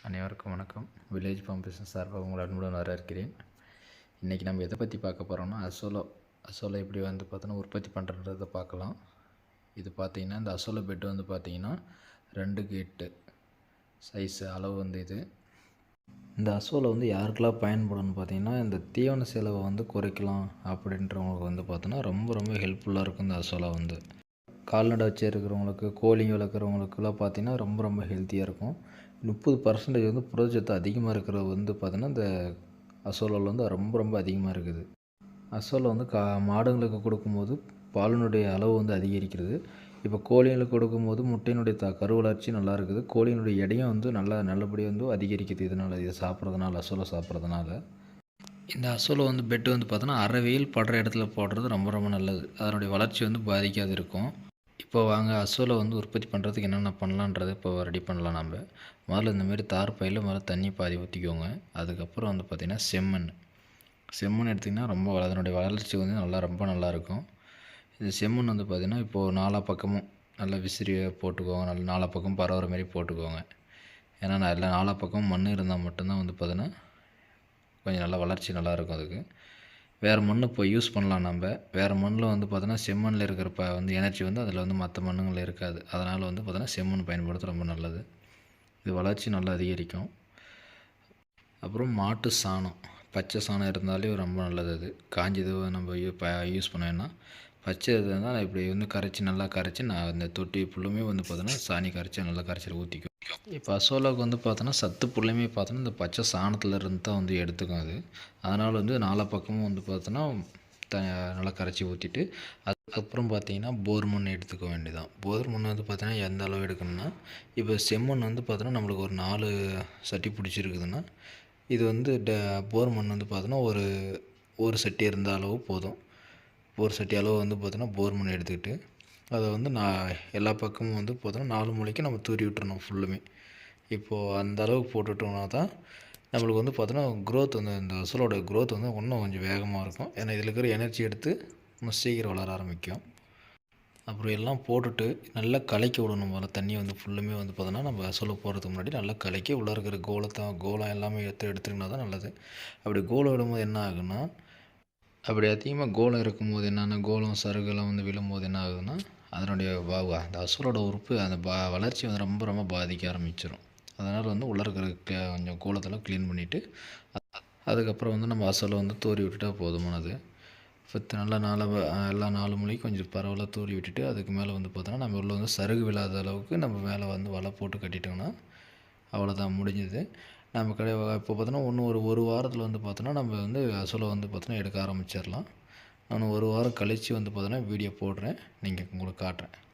அனைவருக்கும் வணக்கம். Village form business சார்பாக உங்களை அன்புடன் வரவேற்கிறேன். இன்றைக்கி நம்ம எதை பற்றி பார்க்க போகிறோம்னா அசோலா எப்படி பார்த்தோன்னா உற்பத்தி பண்ணுறன்றதை பார்க்கலாம். இது பார்த்திங்கன்னா இந்த அசோலா பெட்டு பார்த்திங்கன்னா 2க்கு 8 சைஸு அளவு இது. இந்த அசோலா யாருக்கெல்லாம் பயன்படும்னு பார்த்திங்கன்னா இந்த தீவன செலவை குறைக்கலாம் அப்படின்றவங்களுக்கு பார்த்தோன்னா ரொம்ப ஹெல்ப்ஃபுல்லாக இருக்கும். இந்த அசோலா கால்நடை வச்சுருக்கிறவங்களுக்கு, கோழி வளர்க்குறவங்களுக்குலாம் பார்த்திங்கன்னா ரொம்ப ஹெல்த்தியாக இருக்கும். 30% புரதச்சத்து அதிகமாக இருக்கிறது பார்த்தோன்னா இந்த அசோலாவில் ரொம்ப அதிகமாக இருக்குது. அசோலா மாடுங்களுக்கு கொடுக்கும்போது பாலினுடைய அளவு அதிகரிக்கிறது. இப்போ கோழிகளுக்கு கொடுக்கும்போது முட்டையினுடைய கரு வளர்ச்சி நல்லா இருக்குது. கோழியினுடைய எடையும் நல்லபடியாக அதிகரிக்குது. இதை சாப்பிட்றதுனால, அசோலா சாப்பிட்றதுனால. இந்த அசோலா பெட்டு பார்த்தோன்னா அரை வெயில் படுற இடத்துல போடுறது ரொம்ப நல்லது. அதனுடைய வளர்ச்சி பாதிக்காது இருக்கும். இப்போ வாங்க அசோலா உற்பத்தி பண்ணுறதுக்கு என்னென்ன பண்ணலான்றதை இப்போ ரெடி பண்ணலாம். நம்ம முதல்ல இந்தமாரி தார் பையில் முதல்ல தண்ணி பாதி ஊற்றிக்கோங்க. அதுக்கப்புறம் பார்த்திங்கன்னா செம்மண் எடுத்திங்கன்னா அதனுடைய வளர்ச்சி ரொம்ப நல்லாயிருக்கும். இந்த செம்மண் பார்த்திங்கன்னா இப்போது நாலா பக்கமும் நல்லா விசிறி போட்டுக்கோங்க. நல்லா நாலா பக்கம் பரவுற மாரி போட்டுக்கோங்க. ஏன்னா எல்லாம் நாலா பக்கமும் மண் இருந்தால் மட்டும்தான் பார்த்திங்கன்னா கொஞ்சம் நல்லா வளர்ச்சி நல்லாயிருக்கும். அதுக்கு வேறு மண் இப்போ யூஸ் பண்ணலாம். நம்ம வேறு மண்ணில் பார்த்தோன்னா செம்மண்ணில் இருக்கிற எனர்ஜி அதில் மற்ற மண்ணுங்களில் இருக்காது. அதனால் பார்த்தோன்னா செம்மண் பயன்படுத்த ரொம்ப நல்லது. இது வளர்ச்சி நல்லா அதிகரிக்கும். அப்புறம் மாட்டு சாணம், பச்சை சாணம் இருந்தாலே ரொம்ப நல்லது. அது காஞ்சது நம்ம யூஸ் பண்ணோன்னா பச்சை இருந்தால் இப்படி நல்லா கரைச்சி நான் இந்த தொட்டி புல்லுமே பார்த்தோன்னா சாணி கரைச்சி நல்லா கரைச்சி ஊற்றிக்கும். இப்போ அசோலாவுக்கு பார்த்தோன்னா சத்து புல்லுமே பார்த்தோன்னா இந்த பச்சை சாணத்துலேருந்து தான் எடுத்துக்கும். அதனால் நாலா பக்கமும் பார்த்தோன்னா நல்லா கரைச்சி ஊற்றிட்டு அதுக்கப்புறம் பார்த்தீங்கன்னா போர் மண் எடுத்துக்க வேண்டியதான். போர் மண் பார்த்தோன்னா எந்த அளவு எடுக்கணும்னா, இப்போ செம்மண் பார்த்தோன்னா நம்மளுக்கு ஒரு 4 சட்டி பிடிச்சிருக்குதுன்னா, இது போர் மண் பார்த்தோன்னா ஒரு சட்டி இருந்த அளவு போதும். ஒரு சட்டி அளவு பார்த்தோன்னா போர் மண் எடுத்துக்கிட்டு அதை நான் எல்லா பக்கமும் பார்த்தோன்னா 4 மூலைக்கு நம்ம தூரி விட்டுறணும் ஃபுல்லுமே. இப்போது அந்த அளவுக்கு போட்டுவிட்டோம்னா தான் நம்மளுக்கு பார்த்தோன்னா க்ரோத் இந்த அசோலோட க்ரோத் இன்னும் கொஞ்சம் வேகமாக இருக்கும். ஏன்னா இதில் இருக்கிற எனர்ஜி எடுத்து இன்னும் சீக்கிரம் வளர ஆரம்பிக்கும். அப்புறம் எல்லாம் போட்டுட்டு நல்லா கலக்கி விடணும். முதல்ல தண்ணியை ஃபுல்லுமே பார்த்தோன்னா நம்ம அசோலா போடுறதுக்கு முன்னாடி நல்லா கலக்கி உள்ளே இருக்கிற கோலம் எல்லாமே எடுத்துக்கினா தான் நல்லது. அப்படி கோலம் விடும்போது என்ன ஆகுன்னா, அப்படி அதிகமாக கோலம் இருக்கும்போது என்னென்னா கோலம் சருகெல்லாம் விழும்போது என்ன ஆகுதுன்னா அதனுடைய அந்த அசோலோட உறுப்பு அந்த வளர்ச்சி ரொம்ப பாதிக்க ஆரம்பிச்சிடும். அதனால் உள்ளே இருக்கிற கொஞ்சம் கோலத்தெல்லாம் க்ளீன் பண்ணிவிட்டு அதுக்கப்புறம் நம்ம அசோலா தூரி விட்டுட்டால் போதுமானது. நல்லா எல்லா 4 மூலையும் கொஞ்சம் பரவலாக தூரி விட்டுட்டு அதுக்கு மேலே பார்த்தோன்னா நம்ம உள்ளே சருகு விழாத அளவுக்கு நம்ம மேலே வலை போட்டு கட்டிட்டோம்னா அவ்வளோதான், முடிஞ்சுது. நம்ம இப்போ பார்த்தோன்னா இன்னும் ஒரு வாரத்தில் பார்த்தோன்னா நம்ம அசோலா பார்த்தோன்னா எடுக்க ஆரம்பிச்சிடலாம். நான் ஒரு வாரம் கழித்து பார்த்தோன்னா வீடியோ போடுறேன், உங்களுக்கு காட்டுறேன்.